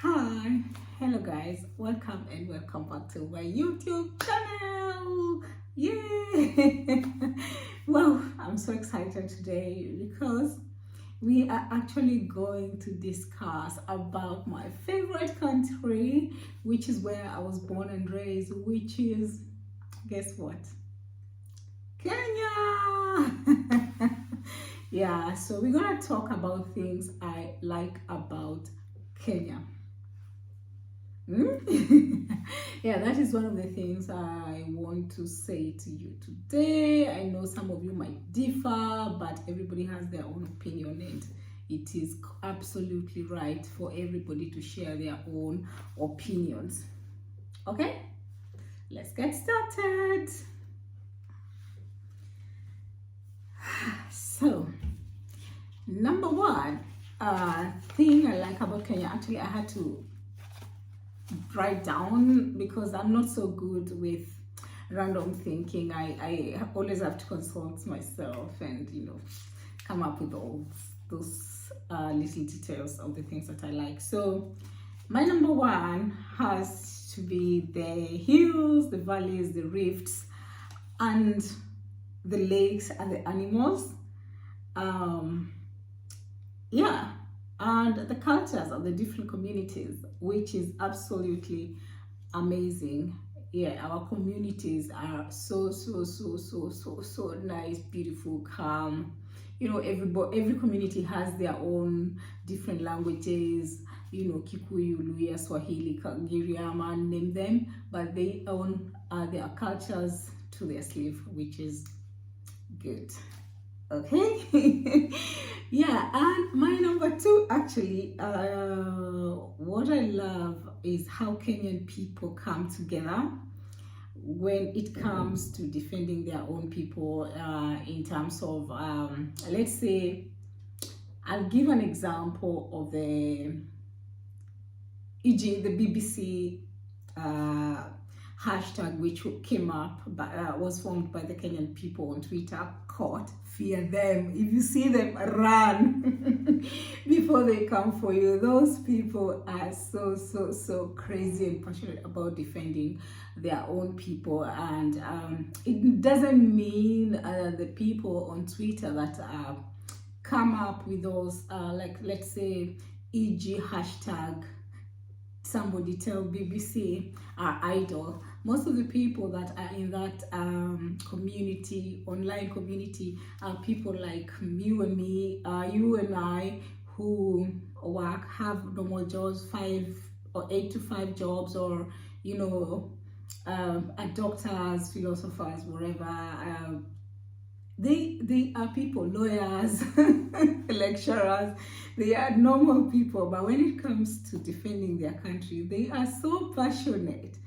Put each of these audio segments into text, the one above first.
Hi, hello guys, welcome and welcome back to my YouTube channel. Yay! Well, I'm so excited today because we are actually going to discuss about my favorite country, which is where I was born and raised, which is, guess what? Kenya! Yeah, so we're gonna talk about things I like about Kenya. Yeah, that is one of the things I want to say to you today. I know some of you might differ, but everybody has their own opinion, and it is absolutely right for everybody to share their own opinions. Okay, let's get started. So, number one thing I like about Kenya, actually, I had to write down because I'm not so good with random thinking. I always have to consult myself and come up with all those little details of the things that I like. So my number one has to be the hills, the valleys, the rifts, and the lakes and the animals. Yeah, and the cultures of the different communities, which is absolutely amazing. Yeah, our communities are so nice, beautiful, calm. Every community has their own different languages. Kikuyu, Luya, Swahili, Giriama, name them, but they own their cultures to their sleeve, which is good. Okay. Yeah, and my number two, actually, what I love is how Kenyan people come together when it comes to defending their own people, in terms of let's say, I'll give an example of the e.g. the BBC hashtag, which came up was formed by the Kenyan people on Twitter, called Fear Them. If you see them, run before they come for you. Those people are so crazy and passionate about defending their own people, and it doesn't mean the people on Twitter that come up with those like, let's say, e.g. hashtag somebody tell BBC are idle. Most of the people that are in that community, online community, are people like you and me, you and I, who work, have normal jobs, 5 or 8 to 5 jobs, or are doctors, philosophers, whatever. They are people, lawyers, lecturers. They are normal people, but when it comes to defending their country, they are so passionate.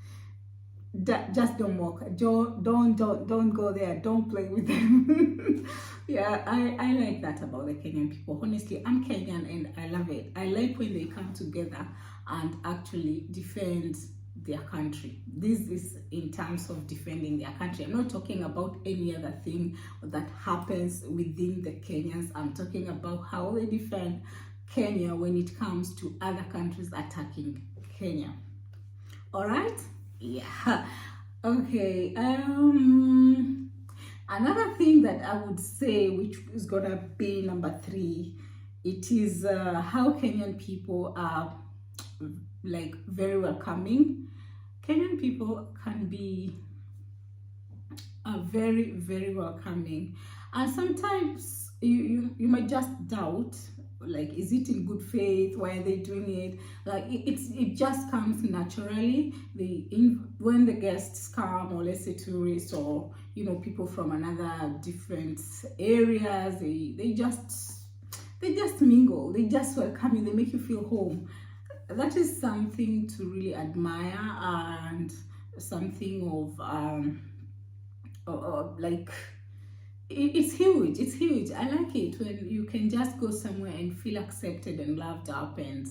Just don't mock. Don't go there. Don't play with them. Yeah, I like that about the Kenyan people. Honestly, I'm Kenyan and I love it. I like when they come together and actually defend their country. This is in terms of defending their country. I'm not talking about any other thing that happens within the Kenyans. I'm talking about how they defend Kenya when it comes to other countries attacking Kenya. All right? Yeah. Okay. Another thing that I would say, which is gonna be number 3, it is how Kenyan people are like very welcoming. Kenyan people can be very welcoming, and sometimes you might just doubt, like, is it in good faith? Why are they doing it? Like, it just comes naturally. When the guests come, or let's say tourists, or people from another different areas, they just mingle, they just welcome you, they make you feel home. That is something to really admire, and something of like, it's huge. I like it when you can just go somewhere and feel accepted and loved up, and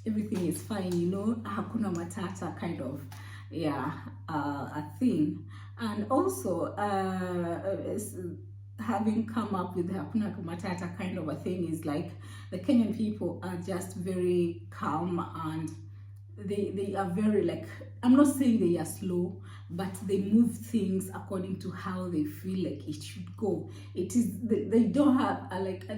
everything is fine, hakuna matata kind of, yeah, a thing. And also having come up with the Hakuna Matata kind of a thing is like the Kenyan people are just very calm, and they are very, like, I'm not saying they are slow, but they move things according to how they feel like it should go. It is, they don't have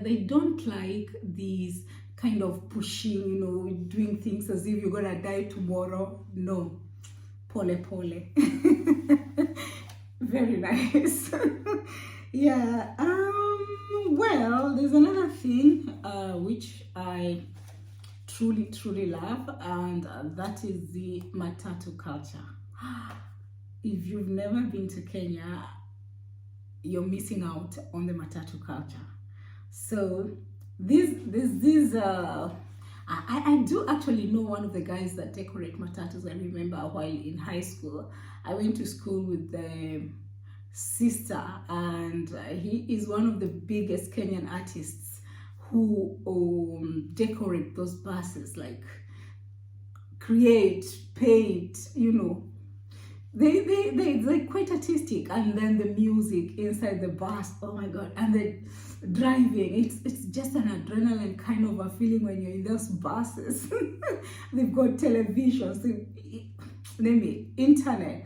they don't like these kind of pushing, you know, doing things as if you're gonna die tomorrow. No, pole pole. Very nice. Yeah. Well, there's another thing which I truly love, and that is the matatu culture. If you've never been to Kenya, you're missing out on the matatu culture. So I do actually know one of the guys that decorate matatus. I remember while in high school, I went to school with the sister, and he is one of the biggest Kenyan artists who decorate those buses, like create, paint, you know. They're quite artistic, and then the music inside the bus, oh my god, and the driving, it's just an adrenaline kind of a feeling when you're in those buses. They've got televisions, name it, internet.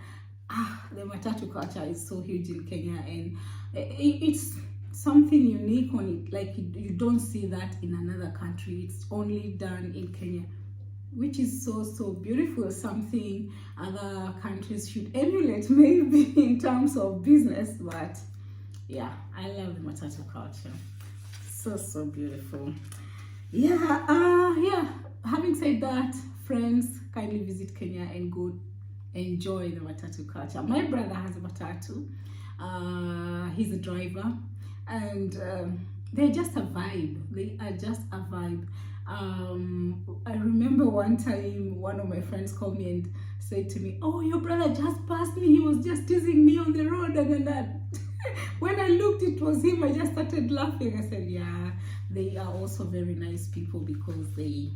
The matatu culture is so huge in Kenya, and it's something unique on it. Like you don't see that in another country. It's only done in Kenya, which is so beautiful. Something other countries should emulate, maybe in terms of business. But yeah, I love the matatu culture. So beautiful. Yeah. Having said that, friends, kindly visit Kenya and go enjoy the matatu culture. My brother has a matatu. He's a driver, and they're just a vibe. They are just a vibe. I remember one time one of my friends called me and said to me, "Oh, your brother just passed me. He was just teasing me on the road." And then when I looked, it was him. I just started laughing. I said, yeah, they are also very nice people, because they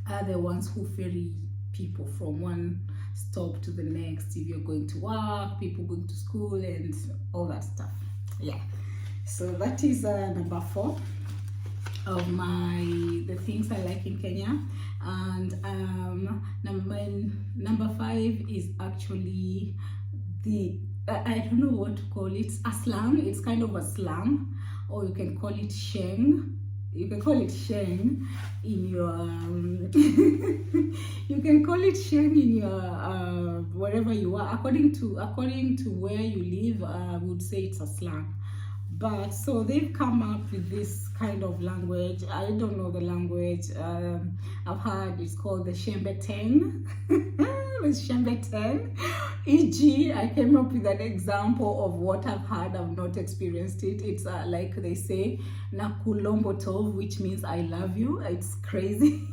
are the ones who ferry people from one stop to the next. If you're going to work, people going to school, and all that stuff. Yeah. So that is number 4 of the things I like in Kenya. And number 5 is actually the I don't know what to call it, a slang. It's kind of a slang, or you can call it sheng. You can call it sheng in your you can call it sheng in your wherever you are. According to where you live, I would say it's a slang. But so they've come up with this kind of language. I don't know the language. I've heard it's called the Shembeteng. It's Shembeteng. E.g., I came up with an example of what I've heard. I've not experienced it. It's like they say, Nakulombotov, which means I love you. It's crazy.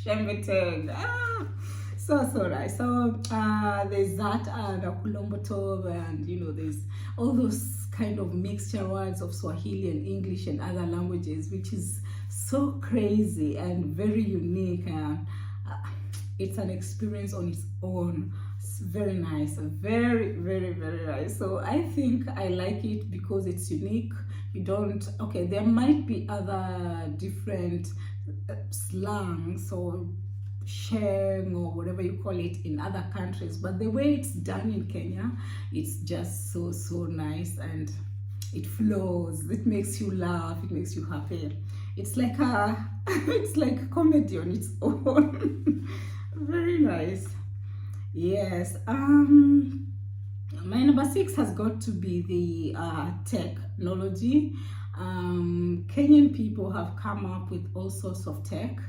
Shembeteng. So nice. So there's that Nakulombotov, and you know, there's all those kind of mixture words of Swahili and English and other languages, which is so crazy and very unique. It's an experience on its own. It's very nice, very nice. So I think I like it because it's unique. You don't, okay, there might be other different slangs or sheng or whatever you call it in other countries, but the way it's done in Kenya, it's just so nice, and it flows. It makes you laugh, it makes you happy. It's like it's like comedy on its own. Very nice. Yes. My number 6 has got to be the technology. Kenyan people have come up with all sorts of tech.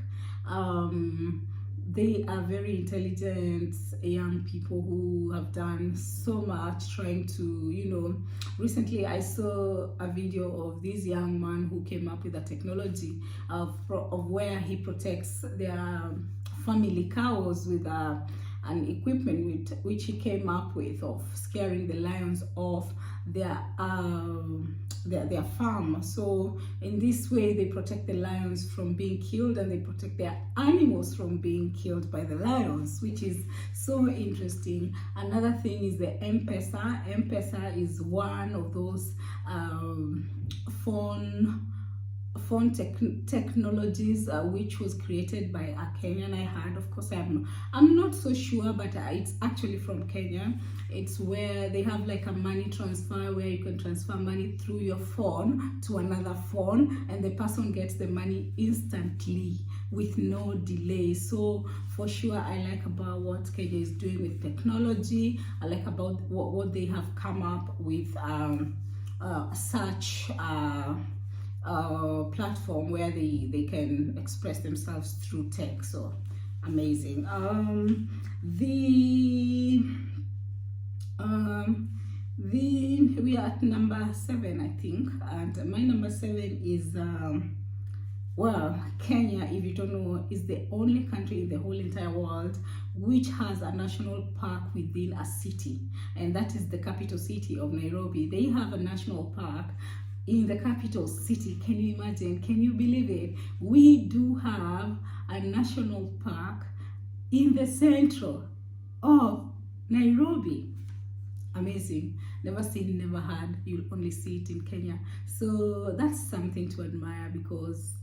They are very intelligent young people who have done so much trying to, you know, recently I saw a video of this young man who came up with a technology of where he protects their family cows with a an equipment which he came up with of scaring the lions off their farm. So in this way they protect the lions from being killed, and they protect their animals from being killed by the lions, which is so interesting. Another thing is the M-Pesa. M-Pesa is one of those phone technologies which was created by a Kenyan, I heard. Of course, I'm not so sure, but it's actually from Kenya. It's where they have like a money transfer, where you can transfer money through your phone to another phone, and the person gets the money instantly with no delay. So for sure, I like about what Kenya is doing with technology. I like about what they have come up with such platform where they can express themselves through tech. So amazing. We are at number 7, I think, and my number 7 is well, Kenya, if you don't know, is the only country in the whole entire world which has a national park within a city, and that is the capital city of Nairobi. They have a national park in the capital city. Can you imagine? Can you believe it? We do have a national park in the center of Nairobi. Amazing. Never seen, never heard. You'll only see it in Kenya. So that's something to admire, because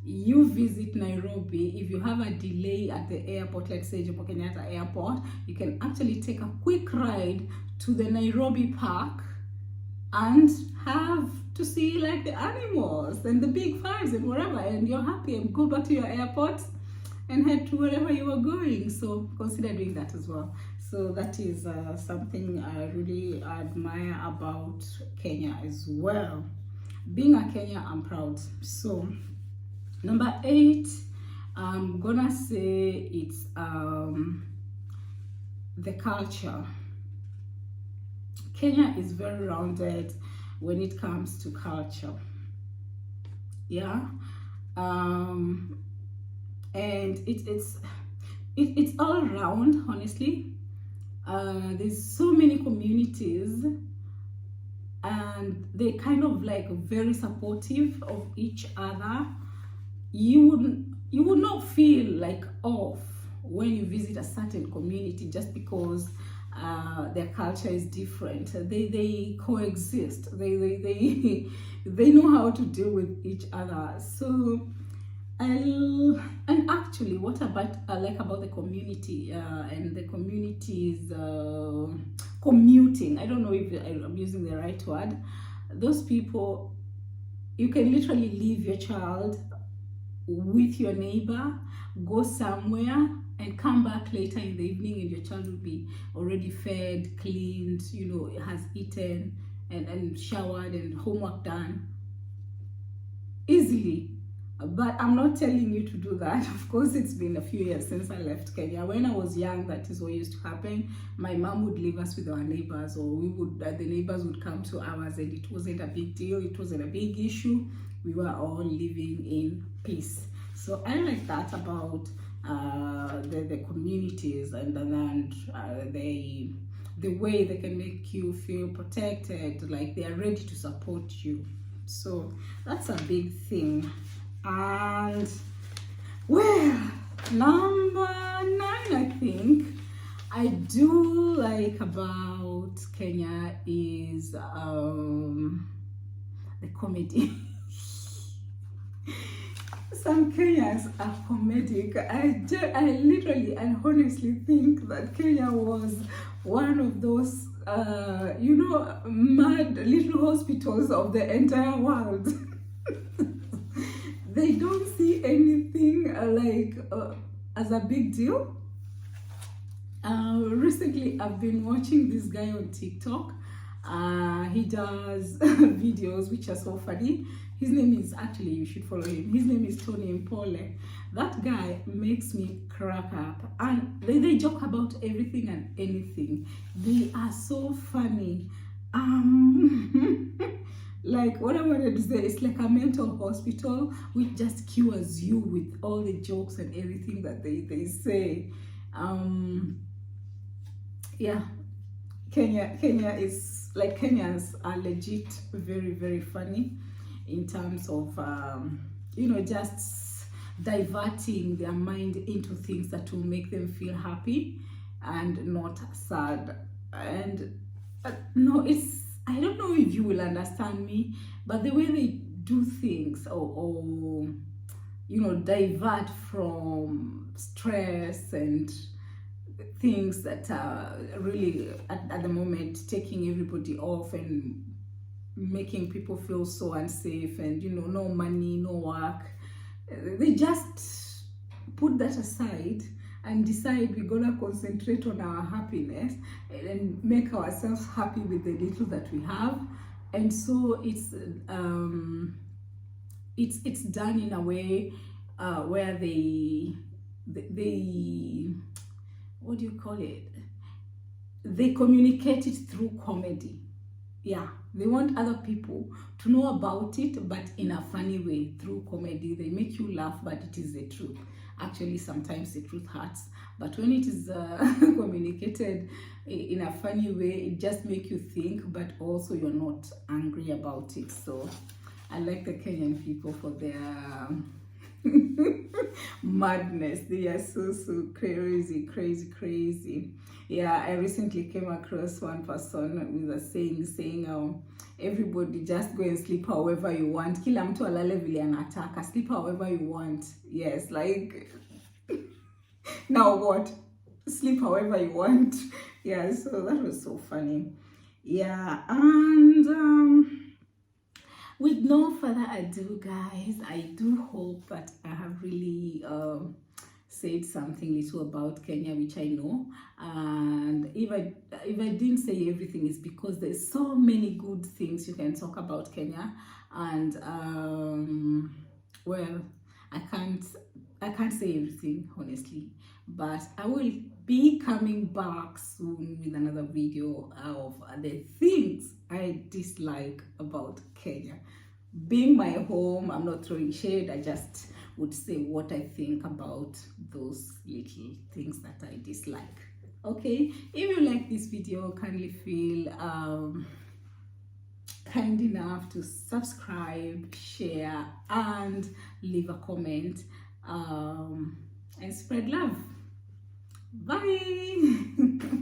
you visit Nairobi, if you have a delay at the airport, let's say Jomo Kenyatta Airport, you can actually take a quick ride to the Nairobi Park and have to see like the animals and the big fives and whatever, and you're happy, and go back to your airport and head to wherever you are going. So consider doing that as well. So that is something I really admire about Kenya as well. Being a Kenyan, I'm proud. So number 8, I'm gonna say it's the culture. Kenya is very rounded when it comes to culture. Yeah. And it's all around, honestly. There's so many communities, and they kind of like very supportive of each other. You would not feel like off when you visit a certain community just because their culture is different. They coexist. They know how to deal with each other. So and actually, what about I like about the community and the community's commuting. I don't know if I'm using the right word. Those people, you can literally leave your child with your neighbor, go somewhere, and come back later in the evening, and your child will be already fed, cleaned, you know, has eaten and showered and homework done easily. But I'm not telling you to do that. Of course, it's been a few years since I left Kenya. When I was young, that is what used to happen. My mom would leave us with our neighbors, or we would the neighbors would come to ours, and it wasn't a big deal. It wasn't a big issue. We were all living in peace. So I like that about the communities, and the way they can make you feel protected, like they are ready to support you. So that's a big thing. And well, number 9, I think I do like about Kenya is the comedy. Some Kenyans are comedic. I literally and honestly think that Kenya was one of those mad little hospitals of the entire world. They don't see anything as a big deal. Recently, I've been watching this guy on TikTok. He does videos which are so funny. His name is, actually, you should follow him. His name is Tony Mpole. That guy makes me crack up. And they joke about everything and anything. They are so funny. Like, what I wanted to say, it's like a mental hospital which just cures you with all the jokes and everything that they say. Yeah, Kenya is like, Kenyans are legit very, very funny in terms of just diverting their mind into things that will make them feel happy and not sad. And no, it's, I don't know if you will understand me, but the way they do things, or divert from stress and things that are really at the moment taking everybody off and making people feel so unsafe, and no money, no work. They just put that aside and decide we're gonna concentrate on our happiness and make ourselves happy with the little that we have. And so it's done in a way where they what do you call it, they communicate it through comedy. Yeah, they want other people to know about it, but in a funny way, through comedy. They make you laugh, but it is the truth. Actually, sometimes the truth hurts, but when it is communicated in a funny way, it just makes you think, but also you're not angry about it. So I like the Kenyan people for their madness. They are so crazy. Yeah, I recently came across one person with a saying everybody just go and sleep however you want, kila mtu alale vile anataka, sleep however you want. Yes, like now what, sleep however you want. Yeah, so that was so funny. Yeah, and with no further ado, guys, I do hope that I have really said something little about Kenya, which I know. And if I didn't say everything, it's because there's so many good things you can talk about Kenya. And well, I can't say everything, honestly, but I will be coming back soon with another video of the things I dislike about Kenya. Being my home, I'm not throwing shade, I just would say what I think about those little things that I dislike. Okay, if you like this video, kindly feel kind enough to subscribe, share, and leave a comment, and spread love. Bye.